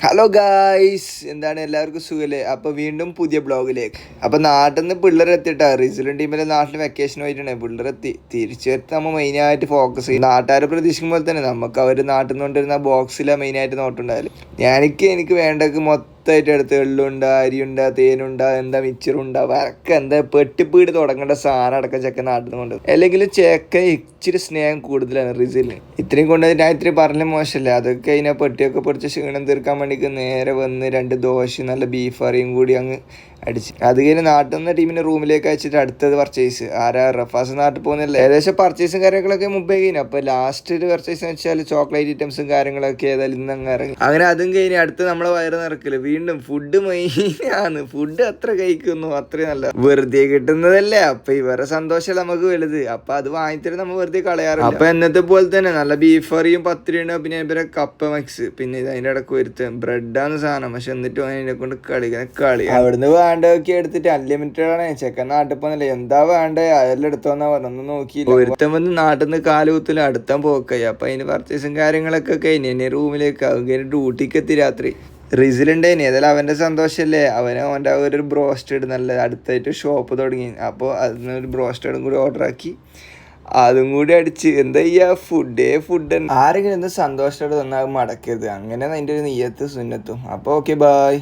Hello guys, എന്താണ് എല്ലാവർക്കും സുഖല്ലേ? അപ്പോൾ വീണ്ടും പുതിയ ബ്ലോഗിലേക്ക്. അപ്പോൾ നാട്ടിൽ നിന്ന് പിള്ളേരെത്തിട്ടാ റിസൾട്ട് ടീമിലെ നാട്ടിൽ വെക്കേഷൻ പോയിട്ടുണ്ടെങ്കിൽ പിള്ളേരെത്തി തിരിച്ചു വരുത്തി നമ്മൾ മെയിനായിട്ട് ഫോക്കസ് ചെയ്യും. നാട്ടുകാരെ പ്രതീക്ഷിക്കുമ്പോൾ തന്നെ നമുക്ക് അവർ നാട്ടിൽ നിന്ന് കൊണ്ടിരുന്ന ബോക്സിലാണ് മെയിനായിട്ട് നോട്ടുണ്ടായാലും എനിക്ക് വേണ്ടത് മൊത്തമായിട്ട് എടുത്ത് എള്ളുണ്ട, അരിയുണ്ട, തേനുണ്ട, എന്താ മിച്ചറുണ്ട, വരക്ക എന്താ പെട്ടിപ്പീട് തുടങ്ങേണ്ട സാധനം അടക്കം ചെക്ക നാട്ടിൽ നിന്ന് കൊണ്ട്. അല്ലെങ്കിൽ ചെക്ക ഇച്ചിരി സ്നേഹം കൂടുതലാണ് റിസലിന്. ഇത്രയും കൊണ്ട് ഞാൻ ഇത്തിരി പറഞ്ഞ മോശമല്ല. അതൊക്കെ അതിനെ പെട്ടിയൊക്കെ പൊടിച്ച് ക്ഷീണം തീർക്കാൻ വേണ്ടിക്ക് നേരെ വന്ന് 2 ദോശ നല്ല ബീഫ് കറിയും കൂടി അങ്ങ് അടിച്ച് അത് കഴിഞ്ഞ് നാട്ടിൽ നിന്ന് ടീമിൻ്റെ റൂമിലേക്ക് അയച്ചിട്ട് അടുത്തത് പർച്ചേസ്. റഫാസ് നാട്ടിൽ പോകുന്നില്ല. ഏകദേശം പർച്ചേസും കാര്യങ്ങളൊക്കെ മുമ്പേ കഴിഞ്ഞു. അപ്പോൾ ലാസ്റ്റ് ഒരു പർച്ചേസ് എന്ന് വെച്ചാൽ ചോക്ലേറ്റ് ഐറ്റംസും കാര്യങ്ങളൊക്കെ ഏതായാലും ഇന്ന് അങ്ങ് ഇറങ്ങി. അങ്ങനെ അതും കഴിഞ്ഞ് അടുത്ത് നമ്മളെ വയറ് നിറക്കില്ല. വീണ്ടും ഫുഡ് മെയിനാണ്. ഫുഡ് അത്ര കഴിക്കുന്നു അത്രയും നല്ല വെറുതെ കിട്ടുന്നതല്ലേ. അപ്പം ഇവരെ സന്തോഷം നമുക്ക് വലുത്. അപ്പം അത് വാങ്ങിത്തരും നമ്മൾ വെറുതെ കളയാറില്ല. അപ്പം എന്നത്തെ പോലെ തന്നെ നല്ല ബീഫ് കറിയും പത്തിരിയുണ്ട്. പിന്നെ ഇവരെ കപ്പ മിക്സ്, പിന്നെ അതിൻ്റെ ഇടയ്ക്ക് വരുത്തും ബ്രെഡാണ് സാധനം. പക്ഷെ എന്നിട്ടും അതിനെ കൊണ്ട് കളി അവിടുന്ന് വേണ്ടതൊക്കെ എടുത്തിട്ട് അൺലിമിറ്റഡ് ആണ്. ചെക്കൻ നാട്ടിൽ പോകുന്നില്ല, എന്താ വേണ്ടേ അതെല്ലാം എടുത്തോന്നാ പറഞ്ഞൊന്നും നോക്കിയില്ല. ഒരുത്തം വന്ന് നാട്ടിൽ നിന്ന് കാലുകുത്തില്ല, അടുത്താൻ പോക്കായി. അപ്പം അതിന് പർച്ചേസും കാര്യങ്ങളൊക്കെ കഴിഞ്ഞ് എന്നെ റൂമിലേക്ക് അവൻ ഡ്യൂട്ടിക്ക് എത്തി രാത്രി. റിസിലുണ്ടേനി ഏതായാലും അവൻ്റെ സന്തോഷമല്ലേ. അവൻ്റെ ഒരു ബ്രോസ്റ്റഡ് നല്ല അടുത്തായിട്ട് ഷോപ്പ് തുടങ്ങി. അപ്പോൾ അതിനൊരു ബ്രോസ്റ്റഡും കൂടി ഓർഡർ ആക്കി, അതും കൂടി അടിച്ച് എന്താ ചെയ്യുക, ഫുഡ് ആരെങ്കിലും ഒന്ന് സന്തോഷത്തോടെ തന്നാൽ മടക്കരുത്. അങ്ങനെ അതിൻ്റെ ഒരു നെയ്യത്ത് സുന്നത്തും. അപ്പോൾ ഓക്കെ, ബായ്.